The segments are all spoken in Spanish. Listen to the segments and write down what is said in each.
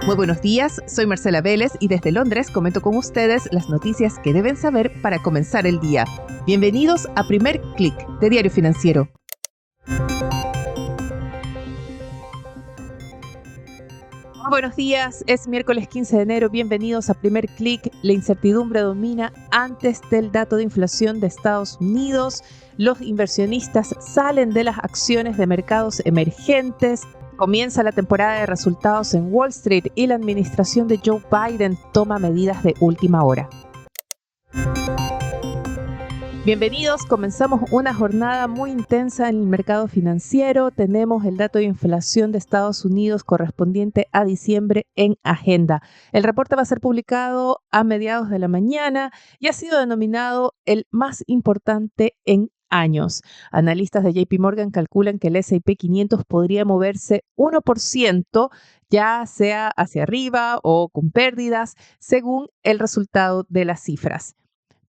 Muy buenos días, soy Marcela Vélez y desde Londres comento con ustedes las noticias que deben saber para comenzar el día. Bienvenidos a Primer Click de Diario Financiero. Buenos días, es miércoles 15 de enero, bienvenidos a Primer Click. La incertidumbre domina antes del dato de inflación de Estados Unidos. Los inversionistas salen de las acciones de mercados emergentes. Comienza la temporada de resultados en Wall Street y la administración de Joe Biden toma medidas de última hora. Bienvenidos, comenzamos una jornada muy intensa en el mercado financiero. Tenemos el dato de inflación de Estados Unidos correspondiente a diciembre en agenda. El reporte va a ser publicado a mediados de la mañana y ha sido denominado el más importante en años. Analistas de JP Morgan calculan que el S&P 500 podría moverse 1%, ya sea hacia arriba o con pérdidas, según el resultado de las cifras.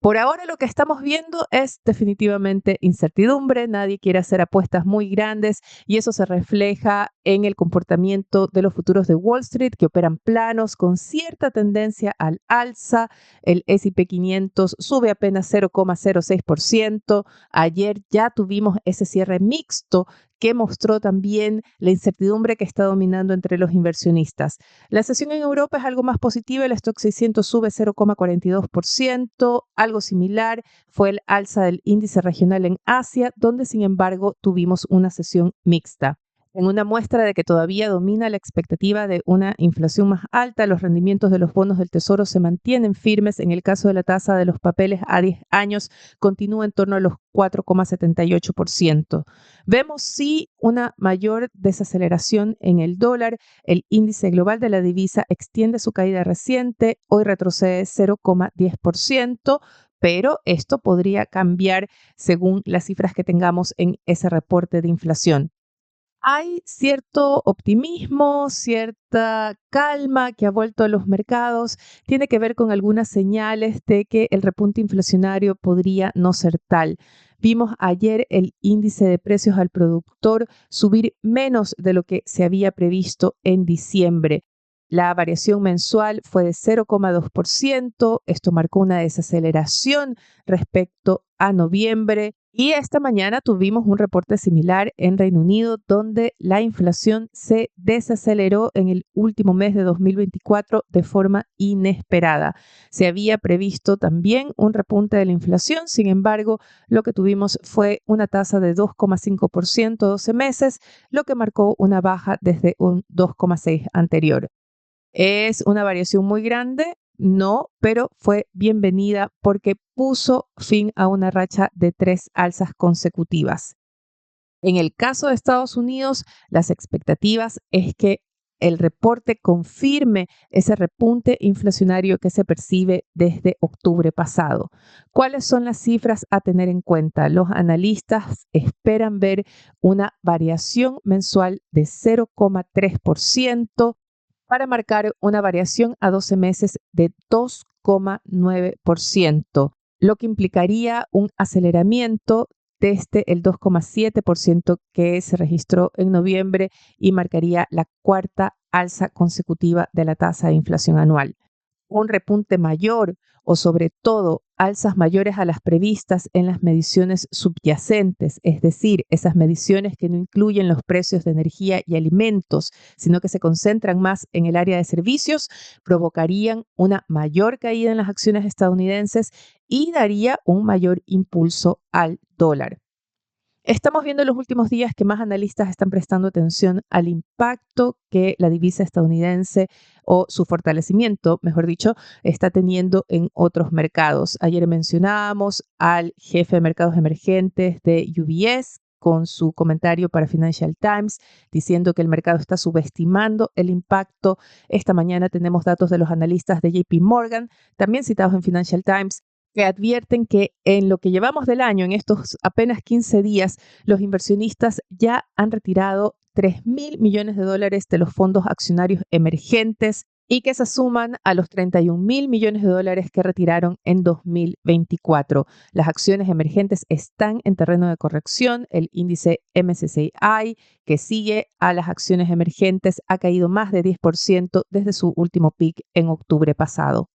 Por ahora lo que estamos viendo es definitivamente incertidumbre, nadie quiere hacer apuestas muy grandes y eso se refleja en el comportamiento de los futuros de Wall Street que operan planos con cierta tendencia al alza. El S&P 500 sube apenas 0,06%. Ayer ya tuvimos ese cierre mixto que mostró también la incertidumbre que está dominando entre los inversionistas. La sesión en Europa es algo más positiva, el Stoxx 600 sube 0,42%, algo similar fue el alza del índice regional en Asia, donde sin embargo tuvimos una sesión mixta. En una muestra de que todavía domina la expectativa de una inflación más alta, los rendimientos de los bonos del Tesoro se mantienen firmes. En el caso de la tasa de los papeles a 10 años, continúa en torno a los 4,78%. Vemos sí una mayor desaceleración en el dólar. El índice global de la divisa extiende su caída reciente, hoy retrocede 0,10%. Pero esto podría cambiar según las cifras que tengamos en ese reporte de inflación. Hay cierto optimismo, cierta calma que ha vuelto a los mercados. Tiene que ver con algunas señales de que el repunte inflacionario podría no ser tal. Vimos ayer el índice de precios al productor subir menos de lo que se había previsto en diciembre. La variación mensual fue de 0,2%. Esto marcó una desaceleración respecto a noviembre. Y esta mañana tuvimos un reporte similar en Reino Unido, donde la inflación se desaceleró en el último mes de 2024 de forma inesperada. Se había previsto también un repunte de la inflación, sin embargo, lo que tuvimos fue una tasa de 2,5% 12 meses, lo que marcó una baja desde un 2,6% anterior. ¿Es una variación muy grande? No, pero fue bienvenida porque puso fin a una racha de 3 alzas consecutivas. En el caso de Estados Unidos, las expectativas es que el reporte confirme ese repunte inflacionario que se percibe desde octubre pasado. ¿Cuáles son las cifras a tener en cuenta? Los analistas esperan ver una variación mensual de 0,3%, para marcar una variación a 12 meses de 2,9%, lo que implicaría un aceleramiento desde el 2,7% que se registró en noviembre y marcaría la cuarta alza consecutiva de la tasa de inflación anual. Un repunte mayor o sobre todo alzas mayores a las previstas en las mediciones subyacentes, es decir, esas mediciones que no incluyen los precios de energía y alimentos, sino que se concentran más en el área de servicios, provocarían una mayor caída en las acciones estadounidenses y daría un mayor impulso al dólar. Estamos viendo en los últimos días que más analistas están prestando atención al impacto que la divisa estadounidense o su fortalecimiento, mejor dicho, está teniendo en otros mercados. Ayer mencionábamos al jefe de mercados emergentes de UBS con su comentario para Financial Times diciendo que el mercado está subestimando el impacto. Esta mañana tenemos datos de los analistas de JP Morgan, también citados en Financial Times, que advierten que en lo que llevamos del año, en estos apenas 15 días, los inversionistas ya han retirado $3.000 millones de los fondos accionarios emergentes y que se suman a los 31.000 millones de dólares que retiraron en 2024. Las acciones emergentes están en terreno de corrección. El índice MSCI, que sigue a las acciones emergentes, ha caído más de 10% desde su último pic en octubre pasado.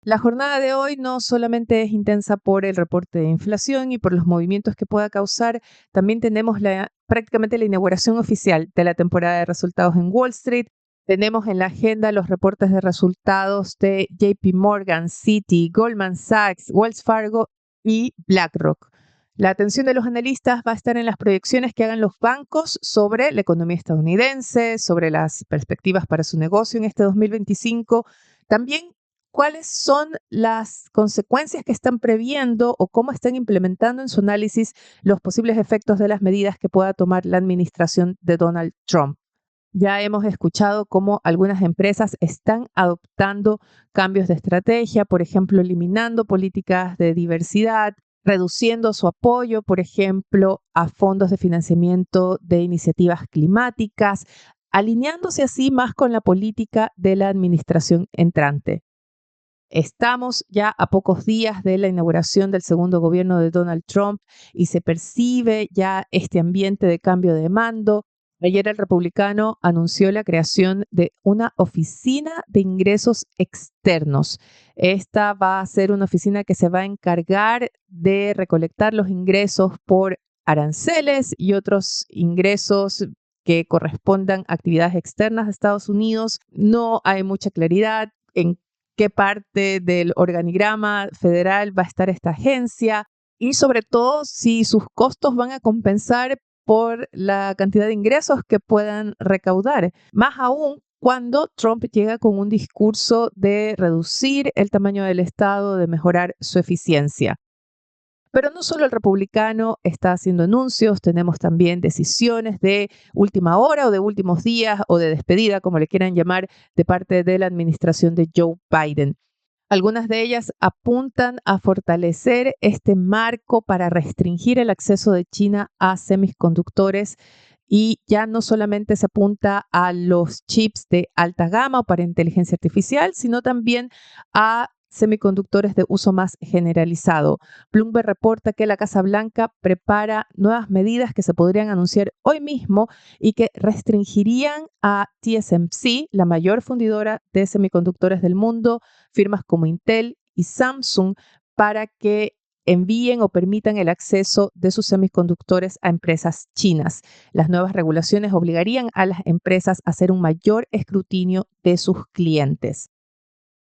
La jornada de hoy no solamente es intensa por el reporte de inflación y por los movimientos que pueda causar, también tenemos prácticamente la inauguración oficial de la temporada de resultados en Wall Street. Tenemos en la agenda los reportes de resultados de JP Morgan, Citi, Goldman Sachs, Wells Fargo y BlackRock. La atención de los analistas va a estar en las proyecciones que hagan los bancos sobre la economía estadounidense, sobre las perspectivas para su negocio en este 2025. También cuáles son las consecuencias que están previendo o cómo están implementando en su análisis los posibles efectos de las medidas que pueda tomar la administración de Donald Trump. Ya hemos escuchado cómo algunas empresas están adoptando cambios de estrategia, por ejemplo, eliminando políticas de diversidad, reduciendo su apoyo, por ejemplo, a fondos de financiamiento de iniciativas climáticas, alineándose así más con la política de la administración entrante. Estamos ya a pocos días de la inauguración del segundo gobierno de Donald Trump y se percibe ya este ambiente de cambio de mando. Ayer el republicano anunció la creación de una oficina de ingresos externos. Esta va a ser una oficina que se va a encargar de recolectar los ingresos por aranceles y otros ingresos que correspondan a actividades externas de Estados Unidos. No hay mucha claridad en qué parte del organigrama federal va a estar esta agencia y sobre todo si sus costos van a compensar por la cantidad de ingresos que puedan recaudar. Más aún cuando Trump llega con un discurso de reducir el tamaño del Estado, de mejorar su eficiencia. Pero no solo el republicano está haciendo anuncios, tenemos también decisiones de última hora o de últimos días o de despedida, como le quieran llamar, de parte de la administración de Joe Biden. Algunas de ellas apuntan a fortalecer este marco para restringir el acceso de China a semiconductores y ya no solamente se apunta a los chips de alta gama o para inteligencia artificial, sino también a semiconductores de uso más generalizado. Bloomberg reporta que la Casa Blanca prepara nuevas medidas que se podrían anunciar hoy mismo y que restringirían a TSMC, la mayor fundidora de semiconductores del mundo, firmas como Intel y Samsung, para que envíen o permitan el acceso de sus semiconductores a empresas chinas. Las nuevas regulaciones obligarían a las empresas a hacer un mayor escrutinio de sus clientes.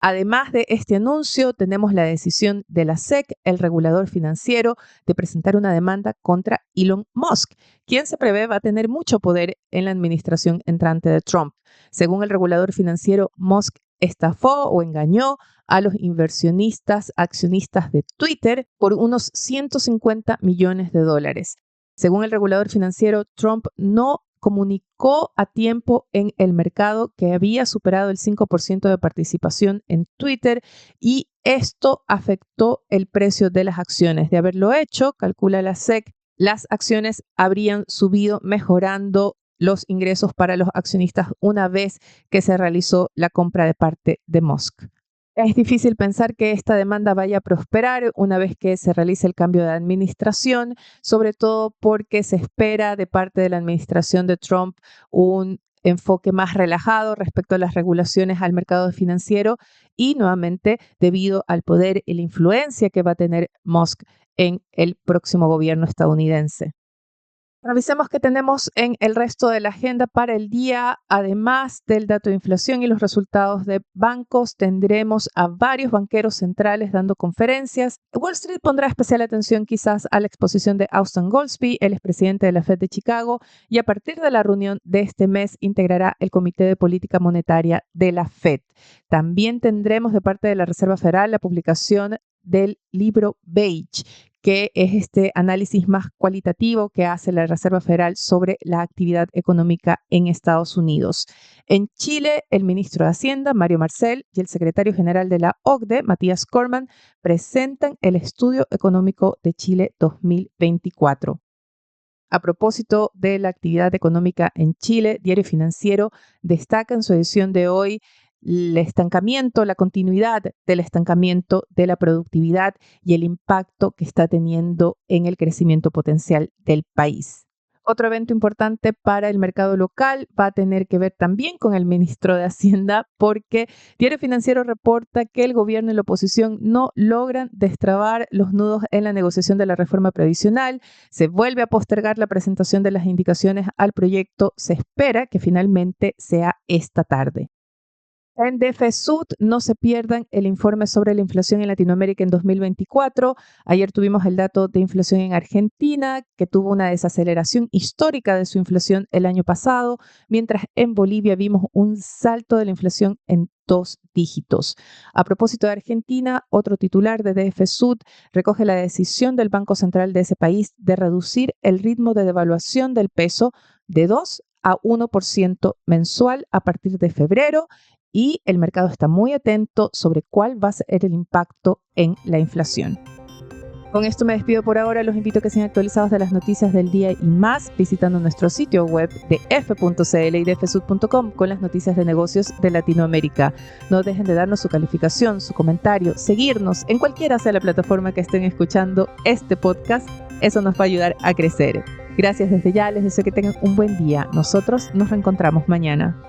Además de este anuncio, tenemos la decisión de la SEC, el regulador financiero, de presentar una demanda contra Elon Musk, quien se prevé va a tener mucho poder en la administración entrante de Trump. Según el regulador financiero, Musk estafó o engañó a los inversionistas, accionistas de Twitter por unos 150 millones de dólares. Según el regulador financiero, Trump no comunicó a tiempo en el mercado que había superado el 5% de participación en Twitter y esto afectó el precio de las acciones. De haberlo hecho, calcula la SEC, las acciones habrían subido mejorando los ingresos para los accionistas una vez que se realizó la compra de parte de Musk. Es difícil pensar que esta demanda vaya a prosperar una vez que se realice el cambio de administración, sobre todo porque se espera de parte de la administración de Trump un enfoque más relajado respecto a las regulaciones al mercado financiero y nuevamente debido al poder y la influencia que va a tener Musk en el próximo gobierno estadounidense. Revisemos qué tenemos en el resto de la agenda para el día. Además del dato de inflación y los resultados de bancos, tendremos a varios banqueros centrales dando conferencias. Wall Street pondrá especial atención quizás a la exposición de Austan Goolsbee, el expresidente de la Fed de Chicago, y a partir de la reunión de este mes integrará el Comité de Política Monetaria de la Fed. También tendremos de parte de la Reserva Federal la publicación del libro Beige, que es este análisis más cualitativo que hace la Reserva Federal sobre la actividad económica en Estados Unidos. En Chile, el ministro de Hacienda, Mario Marcel, y el secretario general de la OCDE, Matías Corman, presentan el Estudio Económico de Chile 2024. A propósito de la actividad económica en Chile, Diario Financiero destaca en su edición de hoy el estancamiento, la continuidad del estancamiento de la productividad y el impacto que está teniendo en el crecimiento potencial del país. Otro evento importante para el mercado local va a tener que ver también con el ministro de Hacienda, porque Diario Financiero reporta que el gobierno y la oposición no logran destrabar los nudos en la negociación de la reforma previsional. Se vuelve a postergar la presentación de las indicaciones al proyecto. Se espera que finalmente sea esta tarde. En DFSUD no se pierdan el informe sobre la inflación en Latinoamérica en 2024. Ayer tuvimos el dato de inflación en Argentina, que tuvo una desaceleración histórica de su inflación el año pasado, mientras en Bolivia vimos un salto de la inflación en 2 dígitos. A propósito de Argentina, otro titular de DFSUD recoge la decisión del Banco Central de ese país de reducir el ritmo de devaluación del peso de 2 a 1% mensual a partir de febrero, y el mercado está muy atento sobre cuál va a ser el impacto en la inflación. Con esto me despido por ahora. Los invito a que sean actualizados de las noticias del día y más visitando nuestro sitio web de f.cl y de fsud.com con las noticias de negocios de Latinoamérica. No dejen de darnos su calificación, su comentario, seguirnos en cualquiera sea la plataforma que estén escuchando este podcast. Eso nos va a ayudar a crecer. Gracias desde ya, les deseo que tengan un buen día. Nosotros nos reencontramos mañana.